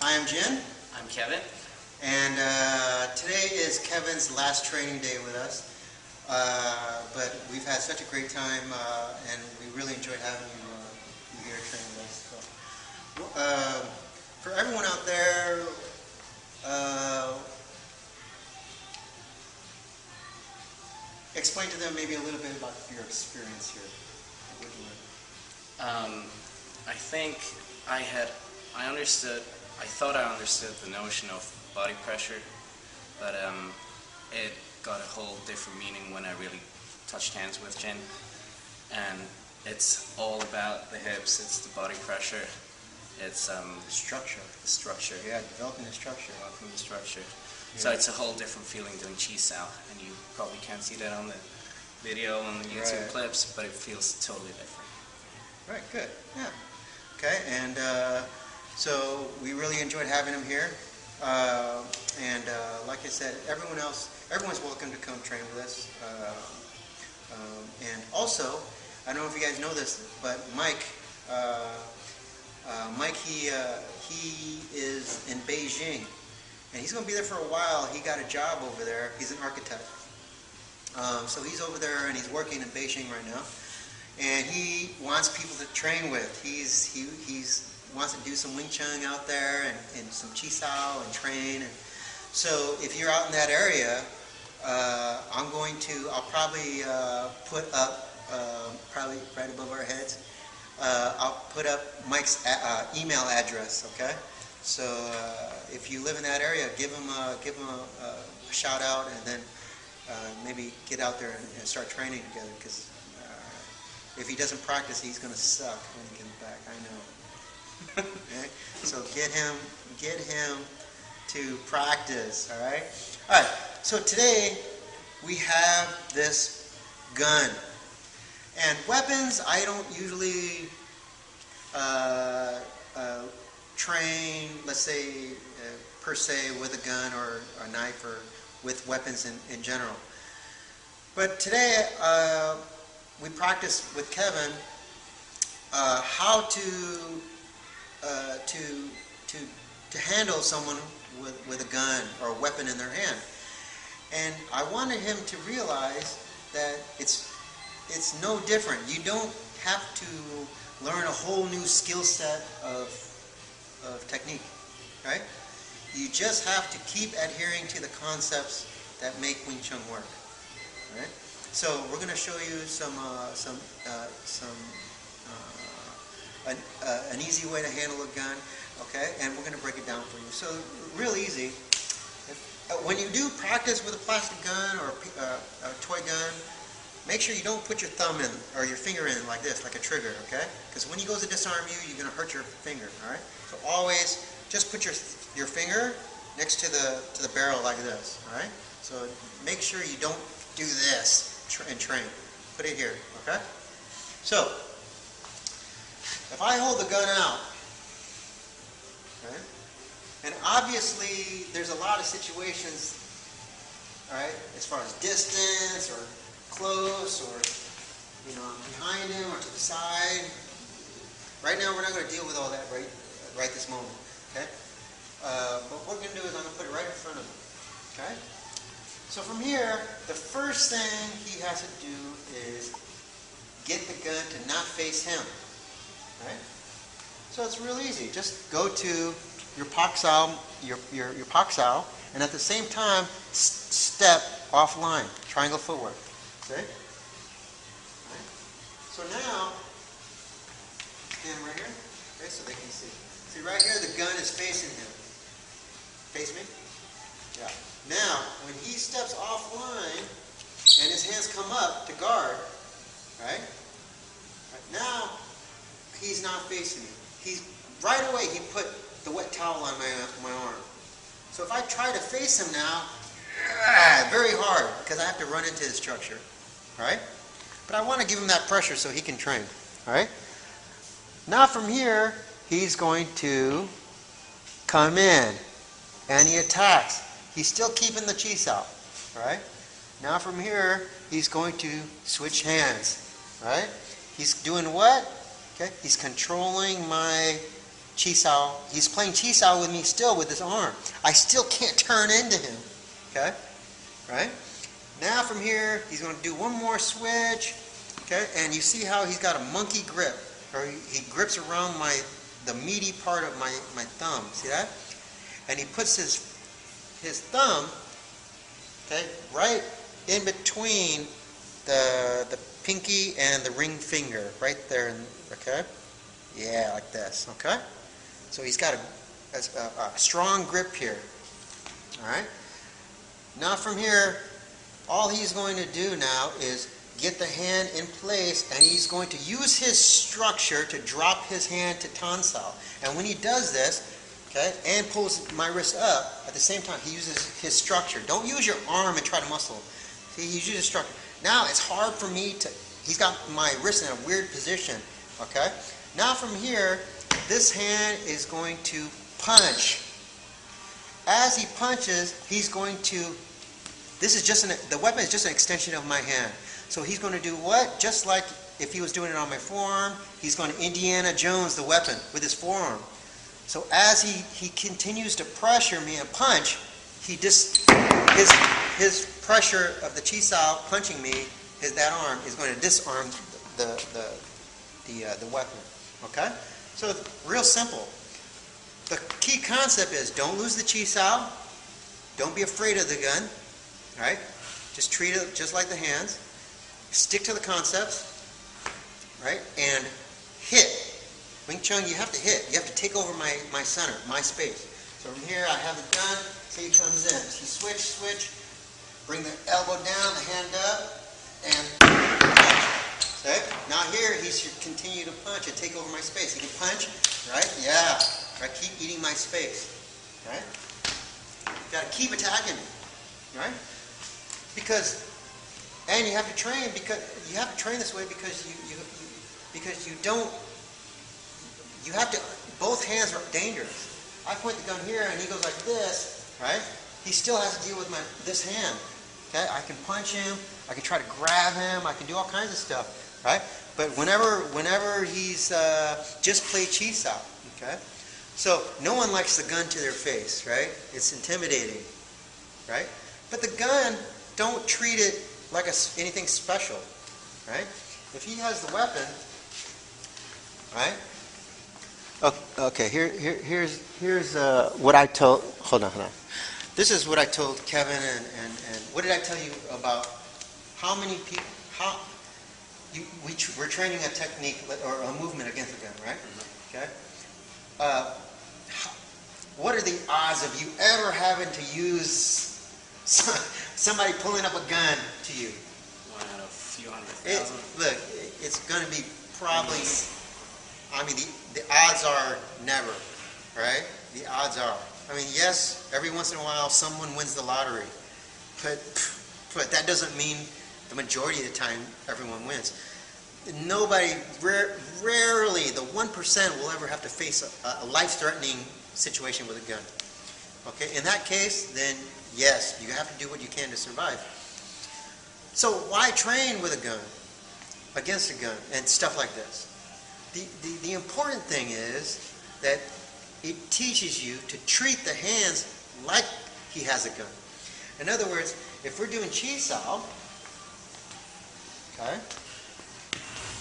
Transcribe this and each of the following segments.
Hi, I'm Jin. I'm Kevin. And today is Kevin's last training day with us. But we've had such a great time, and we really enjoyed having you here training with us. So, for everyone out there, explain to them maybe a little bit about your experience here. What you learned. I think I thought I understood the notion of body pressure, but it got a whole different meaning when I really touched hands with Jin. And it's all about the hips, it's the body pressure, it's Structure. the structure. Yeah, developing the structure. Developing the structure. Yeah. So it's a whole different feeling doing chi sao, and you probably can't see that on the video on the YouTube Right. clips, but it feels totally different. Right, good. Yeah. Okay, and so we really enjoyed having him here. Like I said, everyone's welcome to come train with us. And also, I don't know if you guys know this, but Mike, he is in Beijing, and he's going to be there for a while. He got a job over there. He's an architect. So he's over there and he's working in Beijing right now. And he wants people to train with. He wants to do some Wing Chun out there and some Chi Sao and train. And so if you're out in that area, I'll probably put up, probably right above our heads, I'll put up Mike's email address, okay? So if you live in that area, give him a shout out, and then maybe get out there and start training together, because if he doesn't practice, he's going to suck when he comes back. I know. Okay? So get him to practice. All right. All right. So today we have this gun, and weapons. I don't usually train, let's say, per se, with a gun or a knife or with weapons in general. But today we practice with Kevin how to handle someone with a gun or a weapon in their hand. And I wanted him to realize that it's no different. You don't have to learn a whole new skill set of technique, right? You just have to keep adhering to the concepts that make Wing Chun work, right? So we're going to show you an easy way to handle a gun, okay? And we're going to break it down for you. So real easy. When you do practice with a plastic gun or a toy gun, make sure you don't put your thumb in or your finger in like this, like a trigger, okay? Because when he goes to disarm you, you're going to hurt your finger, all right? So always just put your finger next to the barrel like this, all right? So make sure you don't do this and train. Put it here, okay? So if I hold the gun out, okay, and obviously there's a lot of situations, all right, as far as distance or close or, you know, behind him or to the side. Right now we're not going to deal with all that right this moment, okay? But what we're going to do is I'm going to put it right in front of him, okay? So from here, the first thing he has to do is get the gun to not face him, right? So it's real easy. Just go to your pak sao, your pak sao, and at the same time step offline, triangle footwork. Okay? Right. So now, stand right here, okay, so they can see. See right here, the gun is facing him. Face me? Yeah. Now, when he steps offline and his hands come up to guard, right? Now, he's not facing me. Right away, he put the wet towel on my arm. So if I try to face him now, very hard, because I have to run into his structure. All right? But I want to give him that pressure so he can train. All right? Now from here, he's going to come in, and he attacks. He's still keeping the chi sao. All right? Now from here, he's going to switch hands. All right? He's doing what? Okay? He's controlling my Chisao. He's playing Chisao with me still with his arm. I still can't turn into him. Okay? Right? Now from here, he's going to do one more switch. Okay? And you see how he's got a monkey grip. Or he grips around the meaty part of my thumb. See that? And he puts his thumb, okay, right in between the pinky and the ring finger, right there, okay? Yeah, like this, okay? So he's got a strong grip here, all right? Now from here, all he's going to do now is get the hand in place, and he's going to use his structure to drop his hand to tansao. And when he does this, okay, and pulls my wrist up, at the same time, he uses his structure. Don't use your arm and try to muscle. See, he uses structure. Now it's hard for me to, he's got my wrist in a weird position, okay? Now from here, this hand is going to punch. As he punches, he's going to, this is just the weapon is just an extension of my hand. So he's going to do what? Just like if he was doing it on my forearm, he's going to Indiana Jones the weapon with his forearm. So as he continues to pressure me and punch, his pressure of the Chisao punching me, that arm is going to disarm the weapon. Okay? So real simple. The key concept is don't lose the Chisao. Don't be afraid of the gun. All right? Just treat it just like the hands. Stick to the concepts, right? And hit. Wing Chun, you have to hit. You have to take over my center, my space. So from here, I have the gun. See, he comes in. See, switch. Bring the elbow down, the hand up, and punch. Okay? Now here, he should continue to punch and take over my space. He can punch, right? Yeah. Right? Keep eating my space. Right? You got to keep attacking me. Right? Because. And you have to train this way because you have to, both hands are dangerous. I point the gun here and he goes like this, right? He still has to deal with this hand. Okay, I can punch him, I can try to grab him, I can do all kinds of stuff, right? But whenever he's just play Chisao, okay? So no one likes the gun to their face, right? It's intimidating, right? But the gun, don't treat it like anything special, right? If he has the weapon, right? Okay. Here's what I told. Hold on. This is what I told Kevin, and what did I tell you about how many people? We're training a technique or a movement against a gun, right? Okay. What are the odds of you ever having to use somebody pulling up a gun to you? One out of a few 100,000. Look, it's going to be probably, I mean, the odds are never, right? The odds are. I mean, yes, every once in a while someone wins the lottery, but that doesn't mean the majority of the time everyone wins. Nobody, rarely, the 1% will ever have to face a life-threatening situation with a gun. Okay, in that case, then yes, you have to do what you can to survive. So why train with a gun, against a gun, and stuff like this? The important thing is that it teaches you to treat the hands like he has a gun. In other words, if we're doing Chisao, okay,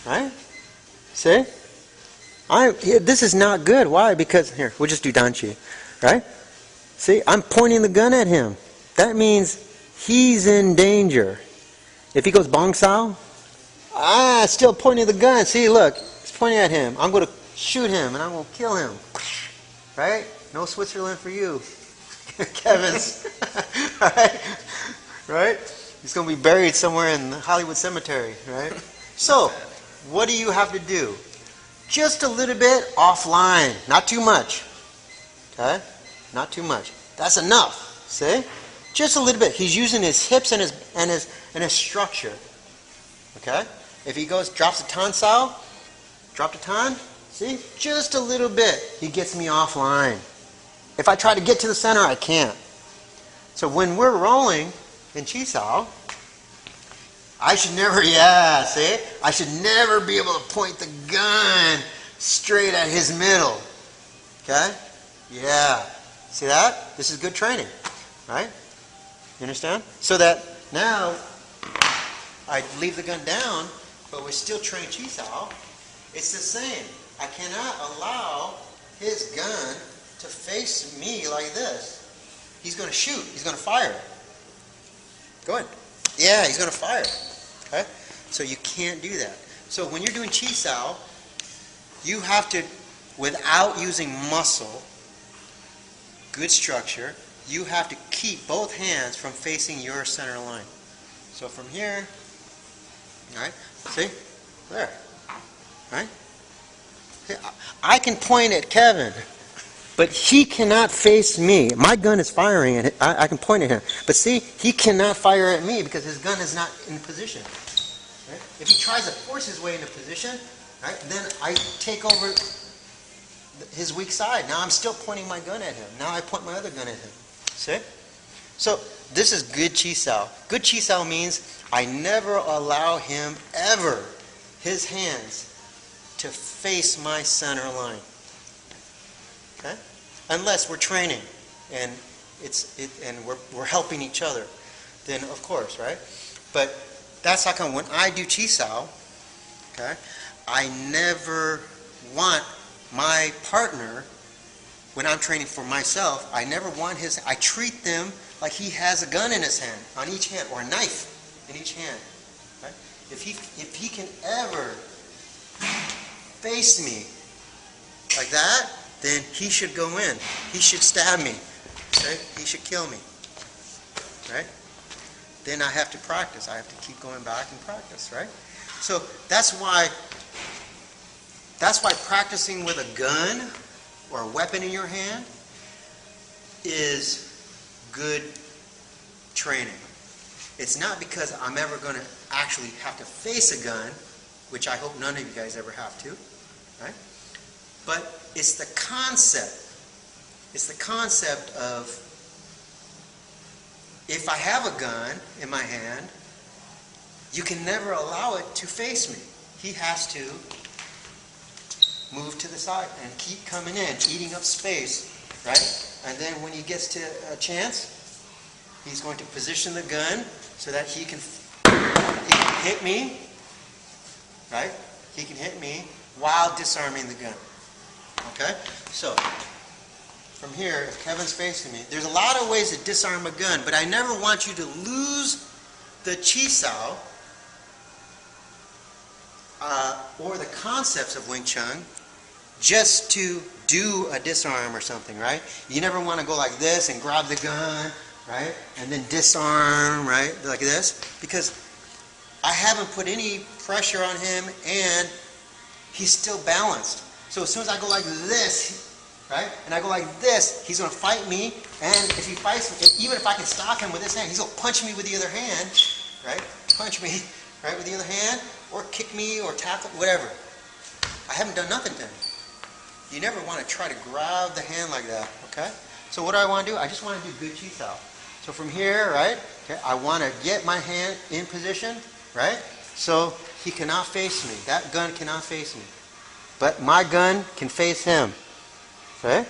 right? See? This is not good. Why? Because, here, we'll just do Danchi, right? See, I'm pointing the gun at him. That means he's in danger. If he goes Bong Sao, still pointing the gun. See, look, it's pointing at him. I'm going to shoot him and I'm going to kill him. Right? No Switzerland for you. Kevin's. Right? He's going to be buried somewhere in the Hollywood Cemetery. Right? So, what do you have to do? Just a little bit offline. Not too much. Okay? Not too much. That's enough. See? Just a little bit. He's using his hips and his structure. Okay? If he drops a tan sao, drop the tan, see? Just a little bit. He gets me offline. If I try to get to the center, I can't. So when we're rolling in Chisao, I should never, see? I should never be able to point the gun straight at his middle. Okay? Yeah. See that? This is good training, right? You understand? So that now I leave the gun down, but we're still trained Chi Sao. It's the same. I cannot allow his gun to face me like this. He's going to shoot. He's going to fire. Go ahead. Yeah, he's going to fire. Okay? So you can't do that. So when you're doing Chi Sao, you have to, without using muscle, good structure, you have to keep both hands from facing your center line. So from here, all right, see? There. All right? See, I can point at Kevin, but he cannot face me. My gun is firing at him. I can point at him. But see, he cannot fire at me because his gun is not in position. Right? If he tries to force his way into position, right, then I take over his weak side. Now I'm still pointing my gun at him. Now I point my other gun at him. See? So this is good Chi Sao. Good Chi Sao means I never allow him ever, his hands, to face my center line. Okay? Unless we're training and we're helping each other, then of course, right? But that's how come when I do Chi Sao, okay, I never want my partner, when I'm training for myself, I never want I treat them like he has a gun in his hand, on each hand, or a knife in each hand. Right? If he can ever face me like that, then he should go in. He should stab me. Okay? He should kill me. Right? Then I have to practice. I have to keep going back and practice, right? So that's why practicing with a gun or a weapon in your hand is good training. It's not because I'm ever going to actually have to face a gun, which I hope none of you guys ever have to, right? But it's the concept. It's the concept of, if I have a gun in my hand, you can never allow it to face me. He has to move to the side and keep coming in, eating up space, right? And then when he gets to a chance, he's going to position the gun so that he can hit me, right? He can hit me while disarming the gun. Okay? So, from here, if Kevin's facing me, there's a lot of ways to disarm a gun, but I never want you to lose the Chi Sao or the concepts of Wing Chun just to do a disarm or something, right? You never want to go like this and grab the gun, right? And then disarm, right? Like this. Because I haven't put any pressure on him and he's still balanced. So as soon as I go like this, right? And I go like this, he's going to fight me. And if he fights me, even if I can stop him with this hand, he's going to punch me with the other hand, right? Punch me, right, with the other hand, or kick me, or tackle, whatever. I haven't done nothing to him. You never want to try to grab the hand like that, okay? So what do I want to do? I just want to do good Chi Sao. So from here, right, okay, I want to get my hand in position, right? So he cannot face me. That gun cannot face me. But my gun can face him. Okay?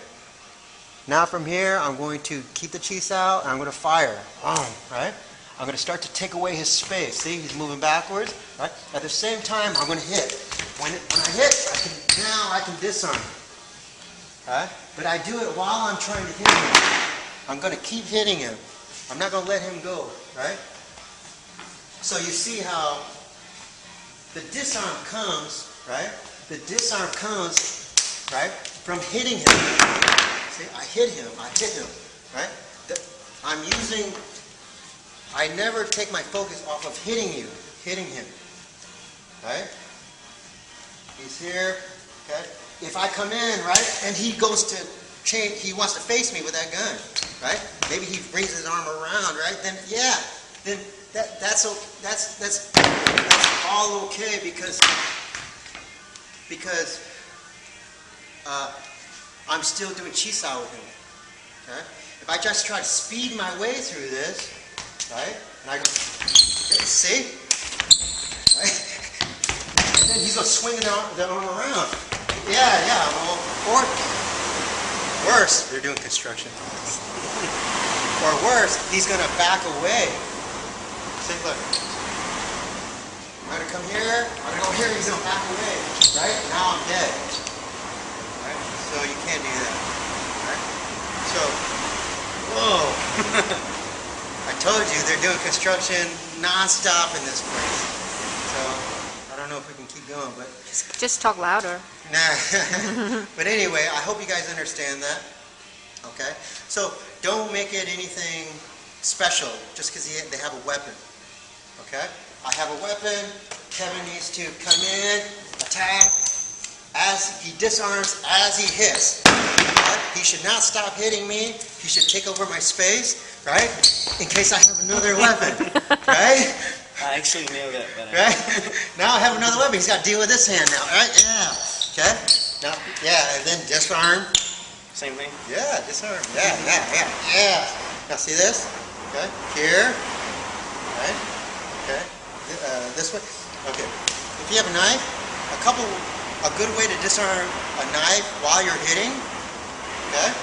Now from here, I'm going to keep the Chi Sao, and I'm going to fire. Right? I'm going to start to take away his space. See, he's moving backwards. Right? At the same time, I'm going to hit. When I hit, I can disarm. Right? But I do it while I'm trying to hit him. I'm going to keep hitting him. I'm not going to let him go. Right? So you see how the disarm comes, right? The disarm comes, right, from hitting him. See, I hit him, right? I never take my focus off of hitting him, right? He's here, okay? If I come in, right, and he goes to change, he wants to face me with that gun, right? Maybe he brings his arm around, right? Then, yeah, then that's all okay because I'm still doing Chi Sao with him. Okay? If I just try to speed my way through this, right? And I go, see? Right? And then he's going to swing the arm around. Yeah. Or worse, they're doing construction. Or worse, he's going to back away. See, look. I'm going to come here, I'm going to go here, he's going to back away. Right? Now I'm dead. Right? So you can't do that. Right? So, whoa. I told you, they're doing construction non-stop in this place. So, I don't know if we can keep going, but... Just talk louder. Nah. But anyway, I hope you guys understand that. Okay? So, don't make it anything special just because they have a weapon. Okay? I have a weapon. Kevin needs to come in, attack. As he disarms, as he hits. Right? He should not stop hitting me. He should take over my space, right? In case I have another weapon, right? I actually nailed it, but right? Now I have another weapon. He's got to deal with this hand now, right? Yeah. Okay. Now, yeah, and then disarm. same thing. Yeah, disarm. Yeah. Now see this? Okay. Here. Right. Okay. This way. Okay. If you have a knife, a good way to disarm a knife while you're hitting. Okay.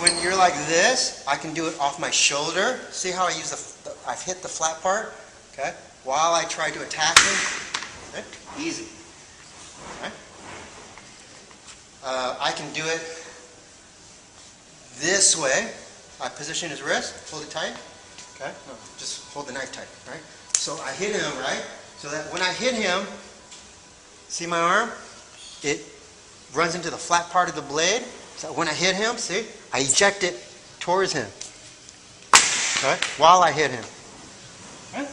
When you're like this, I can do it off my shoulder. See how I use I've hit the flat part. Okay, while I try to attack him, okay? Easy. Okay. I can do it this way. I position his wrist, hold it tight. Okay, no, just hold the knife tight, right? So I hit him, right? So that when I hit him, see my arm? It runs into the flat part of the blade. So when I hit him, see, I eject it towards him. Okay, while I hit him. Okay.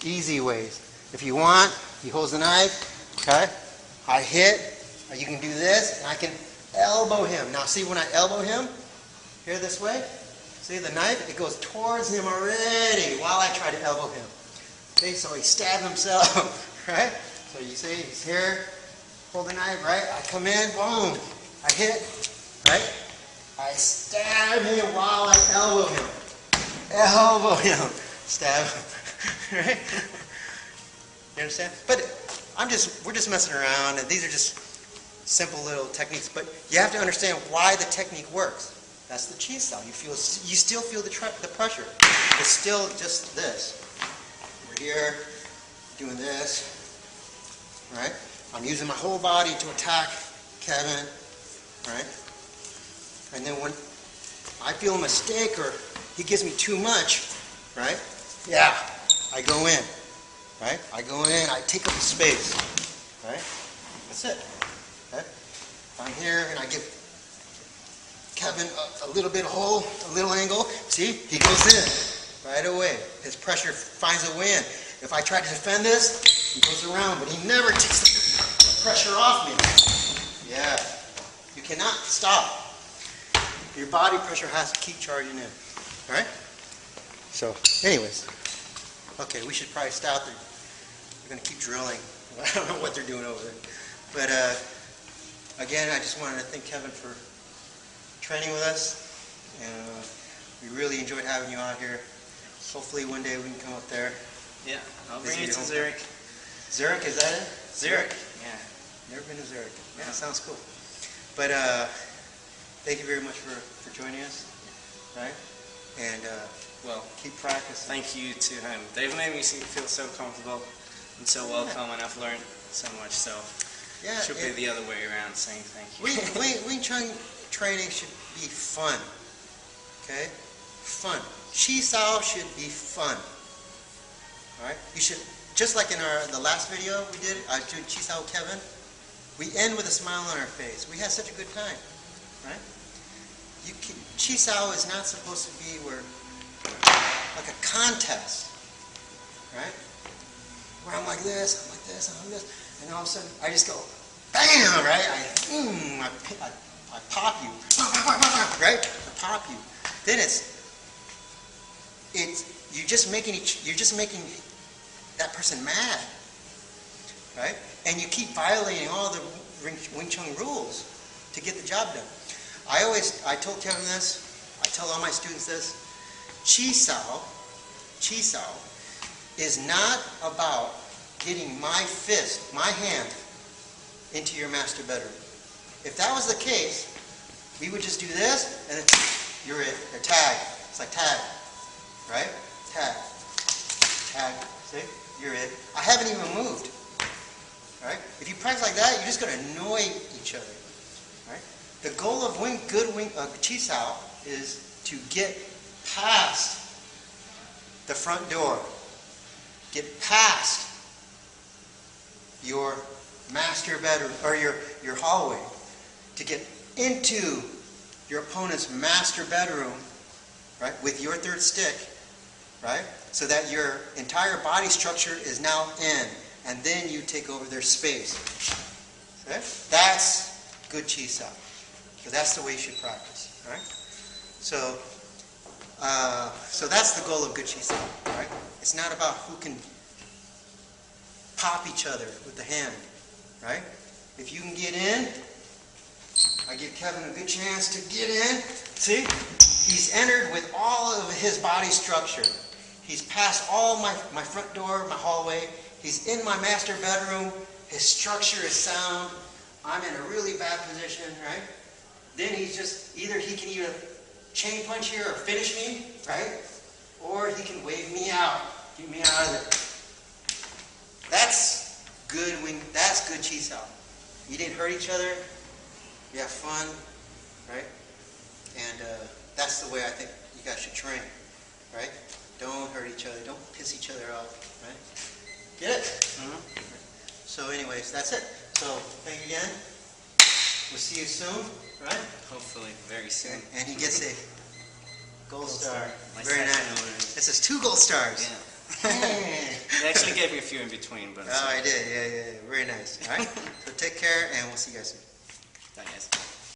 Easy ways. If you want, he holds the knife, okay? I hit, you can do this, and I can elbow him. Now see when I elbow him, here this way, see the knife, it goes towards him already while I try to elbow him. Okay, so he stabbed himself, right? So you see, he's here, hold the knife, right? I come in, boom, I hit, right? I stab him while I elbow him. Elbow him, stab him. Right? You understand? But we're just messing around, and these are just simple little techniques. But you have to understand why the technique works. That's the chi style. You still feel the pressure. It's still just this. We're here doing this, right? I'm using my whole body to attack Kevin, right? And then when I feel a mistake or he gives me too much, right? Yeah. I go in, right? I go in, I take up the space, right? That's it, okay? I'm here and I give Kevin a little bit of hole, a little angle. See, he goes in right away. His pressure finds a way in. If I try to defend this, he goes around, but he never takes the pressure off me. Yeah, you cannot stop. Your body pressure has to keep charging in, all right? So, anyways. Okay, we should probably stop there. We're going to keep drilling. I don't know what they're doing over there. But again, I just wanted to thank Kevin for training with us. And we really enjoyed having you out here. Hopefully one day we can come up there. Yeah, I'll bring you to Zurich. Zurich, is that it? Zurich, yeah. Never been to Zurich. Yeah, that sounds cool. But thank you very much for joining us. Right? And well, keep practicing. Thank you to him. They've made me feel so comfortable and so welcome, and I've learned so much. So yeah, it should be the other way around, saying thank you. Wing Chun training should be fun. Okay, fun. Chi Sao should be fun. All right, you should just like in the last video we did. I did Chi Sao Kevin. We end with a smile on our face. We had such a good time, right? Chi Sao is not supposed to be like a contest, right? Where I'm like this, I'm like this, I'm like this, and all of a sudden I just go, bam, right? I pop you, right? I pop you. Then you're just making that person mad, right? And you keep violating all the Wing Chun rules to get the job done. I told Kevin this, I tell all my students this, Chi Sao is not about getting my fist, my hand, into your master bedroom. If that was the case, we would just do this, and you're it. Or tag. It's like tag, right? Tag. Tag. See? You're it. I haven't even moved. Right? If you practice like that, you're just going to annoy each other. Right? The goal of good chi sao is to get past the front door. Get past your master bedroom or your hallway. To get into your opponent's master bedroom, right, with your third stick, right, so that your entire body structure is now in, and then you take over their space. Okay? That's good chi sao. So that's the way you should practice. All right? So that's the goal of good chi sao. Right? It's not about who can pop each other with the hand. Right? If you can get in, I give Kevin a good chance to get in. See? He's entered with all of his body structure. He's passed all my front door, my hallway. He's in my master bedroom. His structure is sound. I'm in a really bad position, right? Then he's just, either he can either chain punch here or finish me, right? Or he can wave me out, get me out of there. That's good chi sao. You didn't hurt each other. You have fun, right? And that's the way I think you guys should train, right? Don't hurt each other. Don't piss each other off, right? Get it? Mm-hmm. So anyways, that's it. So thank you again. We'll see you soon, right? Hopefully, very soon. And he gets a gold star. My Very second nice. award. This is 2 gold stars. Yeah. They actually gave me a few in between, but... Oh, I did. Yeah. Very nice. All right. So take care, and we'll see you guys soon. Bye, guys.